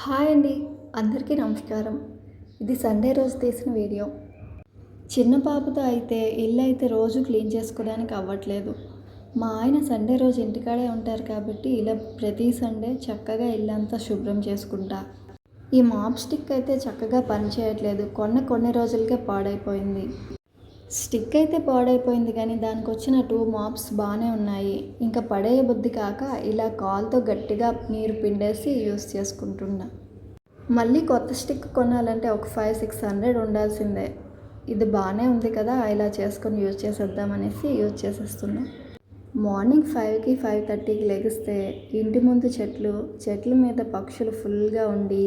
Hi అండి, అందరికీ నమస్కారం. ఇది సండే రోజు తీసిన వీడియో. చిన్న పాపతో అయితే ఇల్లు అయితే రోజు క్లీన్ చేసుకోవడానికి అవ్వట్లేదు. మా ఆయన సండే రోజు ఇంటికాడే ఉంటారు కాబట్టి ఇలా ప్రతి సండే చక్కగా ఇల్లంతా శుభ్రం చేసుకుంటా. ఈ మాప్ స్టిక్ అయితే చక్కగా పనిచేయట్లేదు. కొన్ని రోజులకే పాడైపోయింది. స్టిక్ అయితే పాడైపోయింది కానీ దానికి వచ్చిన 2 మాప్స్ బాగానే ఉన్నాయి. ఇంకా పడేయ బుద్ధి కాక ఇలా కాల్తో గట్టిగా నీరు పిండేసి యూస్ చేసుకుంటున్నా. మళ్ళీ కొత్త స్టిక్ కొనాలంటే ఒక 500-600 ఉండాల్సిందే. ఇది బాగానే ఉంది కదా, ఇలా చేసుకొని యూజ్ చేసేద్దామనేసి యూజ్ చేసేస్తున్నా. మార్నింగ్ 5కి 5:30కి లెగిస్తే ఇంటి ముందు చెట్ల మీద పక్షులు ఫుల్గా ఉండి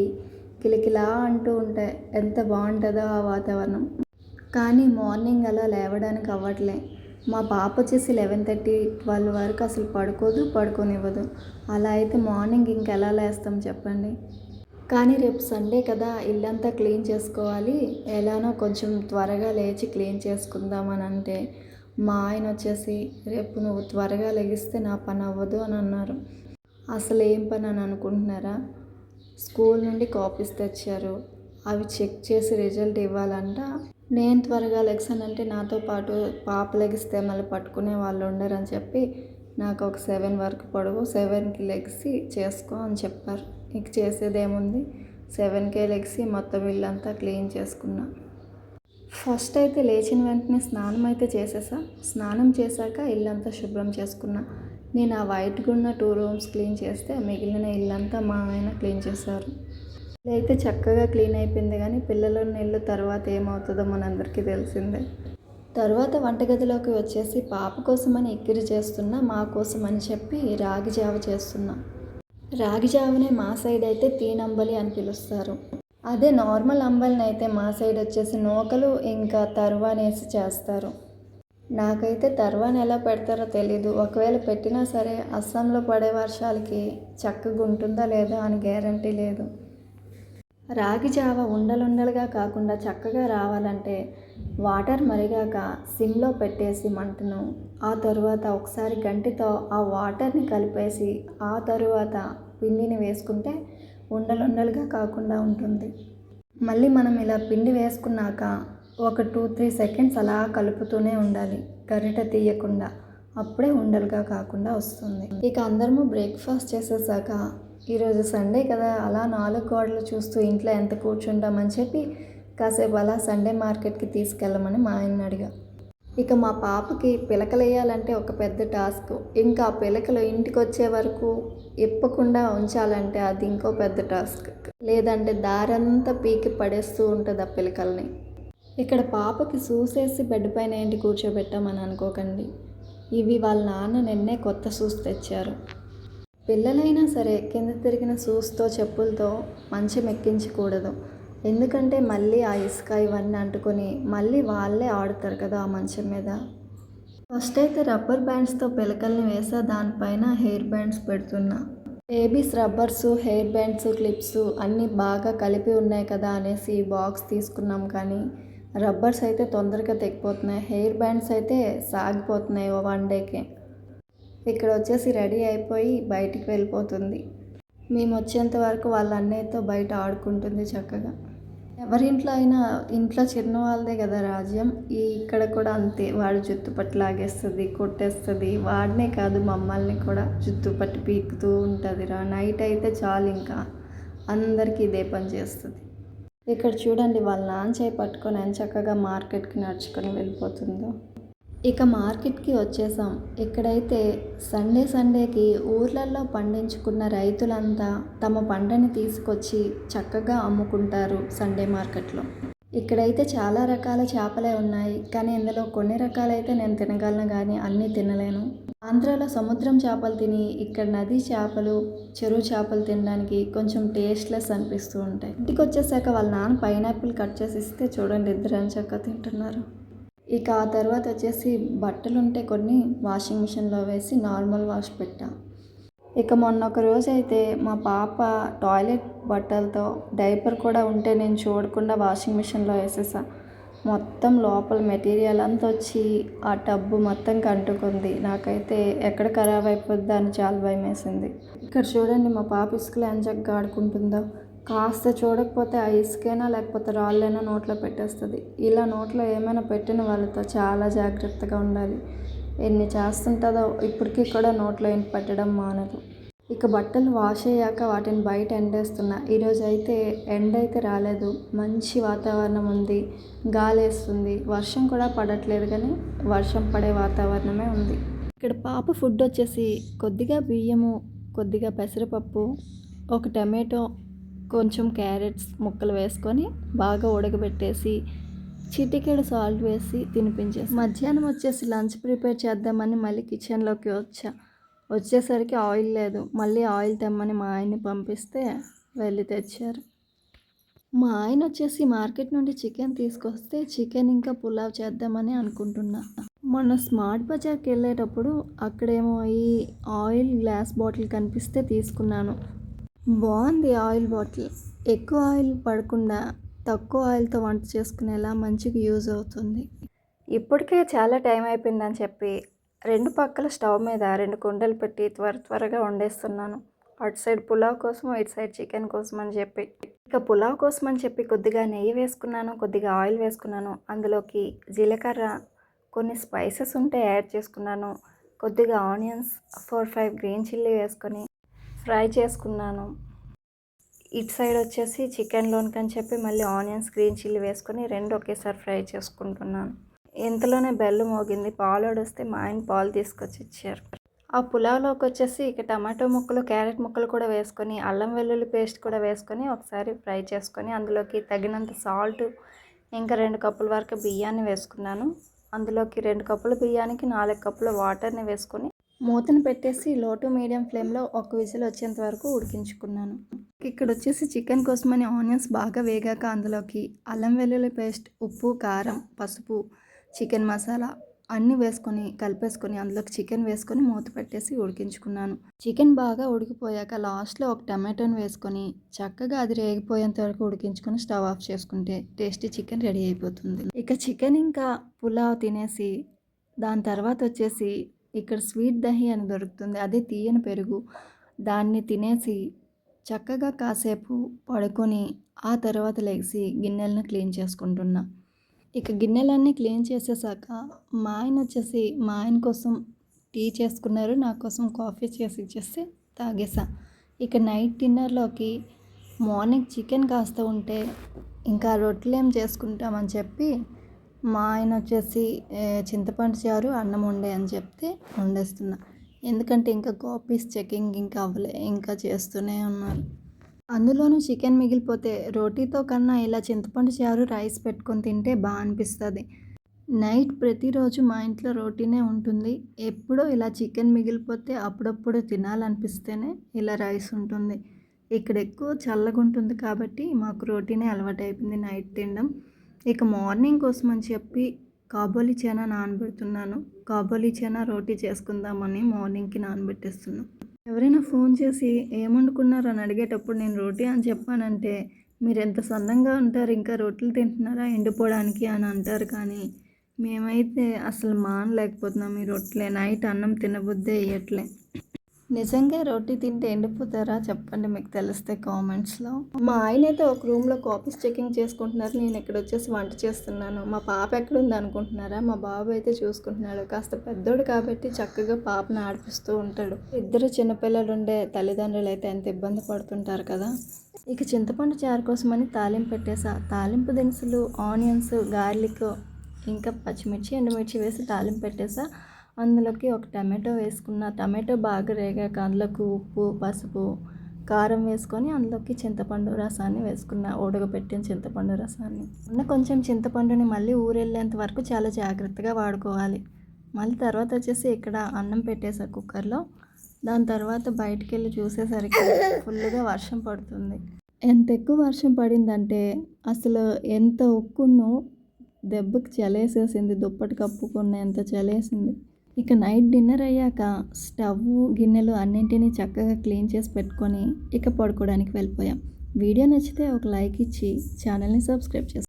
కిలకిలా అంటూ ఉంటాయి. ఎంత బాగుంటుందో ఆ వాతావరణం. కానీ మార్నింగ్ అలా లేవడానికి అవ్వట్లే. మా పాప వచ్చేసి 11:30-12 వరకు అసలు పడుకోనివ్వదు. అలా అయితే మార్నింగ్ ఇంకెలా లేస్తాం చెప్పండి. కానీ రేపు సండే కదా, ఇల్లంతా క్లీన్ చేసుకోవాలి, ఎలానో కొంచెం త్వరగా లేచి క్లీన్ చేసుకుందామని అంటే మా ఆయన వచ్చేసి రేపు నువ్వు త్వరగా లెగిస్తే నా పని అవ్వదు అని అన్నారు. అసలు ఏం పని అని అనుకుంటున్నారా? స్కూల్ నుండి కాపీస్ తెచ్చారు, అవి చెక్ చేసి రిజల్ట్ ఇవ్వాలంట. నేను త్వరగా లెగ్సానంటే నాతో పాటు పాప లెగిస్తే మళ్ళీ పట్టుకునే వాళ్ళు ఉండరని చెప్పి నాకు ఒక 7 వరకు పొడవు, 7కి లెగిసి చేసుకో అని చెప్పారు. ఇక చేసేదేముంది, 7కే లెగిసి మొత్తం ఇల్లంతా క్లీన్ చేసుకున్నా. ఫస్ట్ అయితే లేచిన వెంటనే స్నానం అయితే చేసేసా. స్నానం చేశాక ఇల్లంతా శుభ్రం చేసుకున్నా. నేను ఆ వైట్గా ఉన్న 2 రూమ్స్ క్లీన్ చేస్తే మిగిలిన ఇల్లంతా మా ఆయన క్లీన్ చేశారు. అయితే చక్కగా క్లీన్ అయిపోయింది. కానీ పిల్లల ఇల్లు తర్వాత ఏమవుతుందో మనందరికీ తెలిసిందే. తర్వాత వంటగదిలోకి వచ్చేసి పాప కోసమని ఇక్కిరి చేస్తున్నా, మా కోసం అని చెప్పి రాగి జావ చేస్తున్నా. రాగి జావనే మా సైడ్ అయితే తీనంబలి అని పిలుస్తారు. అదే నార్మల్ అంబలిని అయితే మా సైడ్ వచ్చేసి నూకలు ఇంకా తర్వానేసి చేస్తారు. నాకైతే తర్వాని ఎలా పెడతారో తెలీదు. ఒకవేళ పెట్టినా సరే అస్సాంలో పడే వర్షాలకి చక్కగా ఉంటుందా లేదా అని గ్యారంటీ లేదు. రాగి జావ ఉండలుండలుగా కాకుండా చక్కగా రావాలంటే వాటర్ మరిగాక సిమ్లో పెట్టేసి మంటను, ఆ తరువాత ఒకసారి గంటితో ఆ వాటర్ని కలిపేసి ఆ తరువాత పిండిని వేసుకుంటే ఉండలుండలుగా కాకుండా ఉంటుంది. మళ్ళీ మనం ఇలా పిండి వేసుకున్నాక ఒక 2-3 సెకండ్స్ అలా కలుపుతూనే ఉండాలి, గరిటె తీయకుండా. అప్పుడే ఉండలుగా కాకుండా వస్తుంది. ఇక అందరము బ్రేక్ఫాస్ట్ చేసేసాక ఈరోజు సండే కదా, అలా 4 గోడలు చూస్తూ ఇంట్లో ఎంత కూర్చుంటామని చెప్పి కాసేపు అలా సండే మార్కెట్కి తీసుకెళ్ళమని మా ఆయన అడిగా. ఇక మా పాపకి పిలకలు వేయాలంటే ఒక పెద్ద టాస్క్. ఇంకా ఆ పిలకలు ఇంటికి వచ్చే వరకు ఇప్పకుండా ఉంచాలంటే అది ఇంకో పెద్ద టాస్క్. లేదంటే దారంతా పీకి పడేస్తూ ఉంటుంది ఆ పిలకల్ని. ఇక్కడ పాపకి షూసేసి బెడ్ పైన ఏంటి కూర్చోబెట్టామని అనుకోకండి. ఇవి వాళ్ళ నాన్న నిన్నే కొత్త షూస్ తెచ్చారు. పిల్లలైనా సరే కింద తిరిగిన షూస్తో చెప్పులతో మంచం ఎక్కించకూడదు. ఎందుకంటే మళ్ళీ ఆ ఇసుక ఇవన్నీ అంటుకొని మళ్ళీ వాళ్ళే ఆడుతారు కదా ఆ మంచం మీద. ఫస్ట్ అయితే రబ్బర్ బ్యాండ్స్తో పిలకల్ని వేసా, దానిపైన హెయిర్ బ్యాండ్స్ పెడుతున్నా. బేబీస్ రబ్బర్సు, హెయిర్ బ్యాండ్స్, క్లిప్స్ అన్నీ బాగా కలిపి ఉన్నాయి కదా అనేసి ఈ బాక్స్ తీసుకున్నాం. కానీ రబ్బర్స్ అయితే తొందరగా తెగిపోతున్నాయి, హెయిర్ బ్యాండ్స్ అయితే సాగిపోతున్నాయి 1 డేకే. ఇక్కడ వచ్చేసి రెడీ అయిపోయి బయటికి వెళ్ళిపోతుంది. మేము వచ్చేంత వరకు వాళ్ళ అన్నయ్యతో బయట ఆడుకుంటుంది చక్కగా. ఎవరింట్లో అయినా ఇంట్లో చిన్న వాళ్ళదే కదా రాజ్యం. ఇక్కడ కూడా అంతే. వాడు జుట్టు పట్టి లాగేస్తుంది, కొట్టేస్తుంది. వాడినే కాదు మమ్మల్ని కూడా జుట్టు పట్టి పీకుతూ ఉంటుంది. నైట్ అయితే చాలు ఇంకా అందరికీ ఇదే పని చేస్తుంది. ఇక్కడ చూడండి వాళ్ళ నాన్న చేయి పట్టుకొని ఎంత చక్కగా మార్కెట్కి నడుచుకొని వెళ్ళిపోతుందో. ఇక మార్కెట్కి వచ్చేసాం. ఇక్కడైతే సండేకి ఊర్లలో పండించుకున్న రైతులంతా తమ పంటని తీసుకొచ్చి చక్కగా అమ్ముకుంటారు సండే మార్కెట్లో. ఇక్కడైతే చాలా రకాల చేపలే ఉన్నాయి. కానీ ఇందులో కొన్ని రకాలైతే నేను తినగలను కానీ అన్నీ తినలేను. ఆంధ్రాలో సముద్రం చేపలు తిని ఇక్కడ నదీ చేపలు, చెరువు చేపలు తినడానికి కొంచెం టేస్ట్లెస్ అనిపిస్తూ ఉంటాయి. ఇంటికి వచ్చేసాక వాళ్ళ నాన్న పైనాపిల్ కట్ చేసి ఇస్తే చూడండి ఇద్దరు చక్కగా తింటున్నారు. ఇక ఆ తర్వాత వచ్చేసి బట్టలు ఉంటే కొన్ని వాషింగ్ మిషన్లో వేసి నార్మల్ వాష్ పెట్టా. ఇక మొన్న ఒక రోజు అయితే మా పాప టాయిలెట్ బట్టలతో డైపర్ కూడా ఉంటే నేను చూడకుండా వాషింగ్ మిషన్లో వేసేసా. మొత్తం లోపల మెటీరియల్ అంతా వచ్చి ఆ టబ్బు మొత్తం అంటుకుంది. నాకైతే ఎక్కడ ఖరాబ్ అయిపోద్దా అని చాలా భయం వేసింది. ఇక్కడ చూడండి మా పాప ఇసుకలో ఎంత చక్కగా ఆడుకుంటుందో. కాస్త చూడకపోతే ఆ ఇసుకైనా లేకపోతే రాళ్ళైనా నోట్లో పెట్టేస్తుంది. ఇలా నోట్లో ఏమైనా పెట్టిన వాళ్ళతో చాలా జాగ్రత్తగా ఉండాలి. ఎన్ని చేస్తుంటుందో ఇప్పటికీ కూడా నోట్లో ఏం పెట్టడం మానదు. ఇక బట్టలు వాష్ అయ్యాక వాటిని బయట ఎండేస్తున్నా. ఈరోజు అయితే ఎండ అయితే రాలేదు, మంచి వాతావరణం ఉంది, గాలి వేస్తుంది, వర్షం కూడా పడట్లేదు కానీ వర్షం పడే వాతావరణమే ఉంది. ఇక్కడ పాప ఫుడ్ వచ్చేసి కొద్దిగా బియ్యము, కొద్దిగా పెసరపప్పు, ఒక టమాటో, కొంచెం క్యారెట్స్ ముక్కలు వేసుకొని బాగా ఉడకబెట్టేసి చిటికెడు సాల్ట్ వేసి తినిపించేసి మధ్యాహ్నం వచ్చేసి లంచ్ ప్రిపేర్ చేద్దామని మళ్ళీ కిచెన్లోకి వచ్చేసరికి ఆయిల్ లేదు. మళ్ళీ ఆయిల్ తెమ్మని మా ఆయన్ని పంపిస్తే వెళ్ళి తెచ్చారు. మా ఆయన వచ్చేసి మార్కెట్ నుండి చికెన్ తీసుకొస్తే చికెన్ ఇంకా పులావ్ చేద్దామని అనుకుంటున్నా. మొన్న స్మార్ట్ బజార్కి వెళ్ళేటప్పుడు అక్కడేమో ఈ ఆయిల్ గ్లాస్ బాటిల్ కనిపిస్తే తీసుకున్నాను. బాగుంది ఆయిల్ బాటిల్. ఎక్కువ ఆయిల్ పడకుండా తక్కువ ఆయిల్తో వంట చేసుకునేలా మంచిగా యూజ్ అవుతుంది. ఇప్పటికే చాలా టైం అయిపోయిందని చెప్పి 2 పక్కల స్టవ్ మీద 2 కుండలు పెట్టి త్వరగా వండేస్తున్నాను. అటు సైడ్ పులావ్ కోసం, ఇటు సైడ్ చికెన్ కోసం అని చెప్పి. ఇక పులావ్ కోసం అని చెప్పి కొద్దిగా నెయ్యి వేసుకున్నాను, కొద్దిగా ఆయిల్ వేసుకున్నాను. అందులోకి జీలకర్ర, కొన్ని స్పైసెస్ ఉంటే యాడ్ చేసుకున్నాను. కొద్దిగా ఆనియన్స్, 4-5 గ్రీన్ చిల్లీ వేసుకొని ఫ్రై చేసుకున్నాను. ఇటు సైడ్ వచ్చేసి చికెన్లోనికని చెప్పి మళ్ళీ ఆనియన్స్, గ్రీన్ చిల్లీ వేసుకొని 2 ఒకేసారి ఫ్రై చేసుకుంటున్నాను. ఇంతలోనే బెల్ మోగింది. పాలోడు వస్తే మా ఆయన పాలు తీసుకొచ్చి ఇచ్చారు. ఆ పులావ్లోకి వచ్చేసి ఇక టమాటో ముక్కలు, క్యారెట్ ముక్కలు కూడా వేసుకొని, అల్లం వెల్లుల్లి పేస్ట్ కూడా వేసుకొని ఒకసారి ఫ్రై చేసుకొని అందులోకి తగినంత సాల్ట్, ఇంకా 2 కప్పుల వరకు బియ్యాన్ని వేసుకున్నాను. అందులోకి 2 కప్పుల బియ్యానికి 4 కప్పుల వాటర్ని వేసుకొని మూతను పెట్టేసి లో టు మీడియం ఫ్లేమ్లో ఒక విజిల్ వచ్చేంత వరకు ఉడికించుకున్నాను. ఇక్కడ వచ్చేసి చికెన్ కోసమని ఆనియన్స్ బాగా వేగాక అందులోకి అల్లం వెల్లుల్లి పేస్ట్, ఉప్పు, కారం, పసుపు, చికెన్ మసాలా అన్నీ వేసుకొని కలిపేసుకొని అందులోకి చికెన్ వేసుకొని మూత పెట్టేసి ఉడికించుకున్నాను. చికెన్ బాగా ఉడికిపోయాక లాస్ట్లో ఒక టమాటోని వేసుకొని చక్కగా అది రేగిపోయేంత వరకు ఉడికించుకొని స్టవ్ ఆఫ్ చేసుకుంటే టేస్టీ చికెన్ రెడీ అయిపోతుంది. ఇక చికెన్ ఇంకా పులావ్ తినేసి దాని తర్వాత వచ్చేసి ఇక్కడ స్వీట్ దహి అని దొరుకుతుంది, అదే తీయని పెరుగు, దాన్ని తినేసి చక్కగా కాసేపు పడుకొని ఆ తర్వాత లెగిసి గిన్నెలను క్లీన్ చేసుకుంటున్నా. ఇక గిన్నెలన్నీ క్లీన్ చేసేసాక మా ఆయన వచ్చేసి మా ఆయన కోసం టీ చేసుకున్నారు, నా కోసం కాఫీ చేసి ఇచ్చేసి తాగేసా. ఇక నైట్ డిన్నర్లోకి మార్నింగ్ చికెన్ కాస్త ఉంటే ఇంకా రొట్టెలు ఏం చేసుకుంటామని చెప్పి మా ఆయన వచ్చేసి చింతపండు చారు, అన్నం వండే అని చెప్తే వండేస్తున్నా. ఎందుకంటే ఇంకా కాపీస్ చెకింగ్ ఇంకా అవ్వలే, ఇంకా చేస్తూనే ఉన్నారు. అందులోనూ చికెన్ మిగిలిపోతే రోటీతో కన్నా ఇలా చింతపండు చారు, రైస్ పెట్టుకొని తింటే బాగా అనిపిస్తుంది. నైట్ ప్రతిరోజు మా ఇంట్లో రోటీనే ఉంటుంది. ఎప్పుడో ఇలా చికెన్ మిగిలిపోతే అప్పుడప్పుడు తినాలనిపిస్తేనే ఇలా రైస్ ఉంటుంది. ఇక్కడ ఎక్కువ చల్లగా ఉంటుంది కాబట్టి మాకు రోటీనే అలవాటు అయిపోయింది నైట్ తినడం. ఇక మార్నింగ్ కోసం అని చెప్పి కాబోలి చనా నానబెడుతున్నాను. కాబోలి చనా రోటీ చేసుకుందామని మార్నింగ్కి నానబెట్టేస్తున్నాను. ఎవరైనా ఫోన్ చేసి ఏం వండుకున్నారు అని అడిగేటప్పుడు నేను రోటీ అని చెప్పానంటే మీరు ఎంత సన్నంగా ఉంటారు, ఇంకా రొట్టెలు తింటున్నారా ఎండిపోవడానికి అని అంటారు. కానీ మేమైతే అసలు మానలేకపోతున్నాం ఈ రొట్టెలే. నైట్ అన్నం తినబుద్దే వేయట్లే. నిజంగా రోటీ తింటే ఎండిపోతారా చెప్పండి, మీకు తెలిస్తే కామెంట్స్లో. మా ఆయన అయితే ఒక రూమ్లో కాపీస్ చెకింగ్ చేసుకుంటున్నారు, నేను ఇక్కడ వచ్చేసి వంట చేస్తున్నాను. మా పాప ఎక్కడుంది అనుకుంటున్నారా, మా బాబు అయితే చూసుకుంటున్నాడు. కాస్త పెద్దోడు కాబట్టి చక్కగా పాపను ఆడిపిస్తూ ఉంటాడు. ఇద్దరు చిన్నపిల్లలు ఉండే తల్లిదండ్రులు అయితే ఎంత ఇబ్బంది పడుతుంటారు కదా. ఇక చింతపండు చారు కోసమని తాలింపు పెట్టేసా. తాలింపు దినుసులు ఆనియన్స్, గార్లిక్, ఇంకా పచ్చిమిర్చి, ఎండుమిర్చి వేసి తాలింపు పెట్టేసా. అందులోకి ఒక టమాటో వేసుకున్న. టమాటో బాగా రేగాక అందులోకి ఉప్పు, పసుపు, కారం వేసుకొని అందులోకి చింతపండు రసాన్ని వేసుకున్న, ఉడకబెట్టిన చింతపండు రసాన్ని. కొంచెం చింతపండుని మళ్ళీ ఊరెళ్ళేంత వరకు చాలా జాగ్రత్తగా వాడుకోవాలి. మళ్ళీ తర్వాత వచ్చేసి ఇక్కడ అన్నం పెట్టేసా కుక్కర్లో. దాని తర్వాత బయటికి వెళ్ళి చూసేసరికి ఫుల్గా వర్షం పడుతుంది. ఎంత ఎక్కువ వర్షం పడిందంటే అసలు ఎంత ఉక్కును దెబ్బకి చలేసేసింది, దుప్పటి కప్పుకునేంత చలేసింది. ఇక నైట్ డిన్నర్ అయ్యాక స్టవ్, గిన్నెలు అన్నింటినీ చక్కగా క్లీన్ చేసి పెట్టుకొని ఇక పడుకోవడానికి వెళ్ళిపోయాం. వీడియో నచ్చితే ఒక లైక్ ఇచ్చి ఛానల్ని సబ్స్క్రైబ్ చేసుకోండి.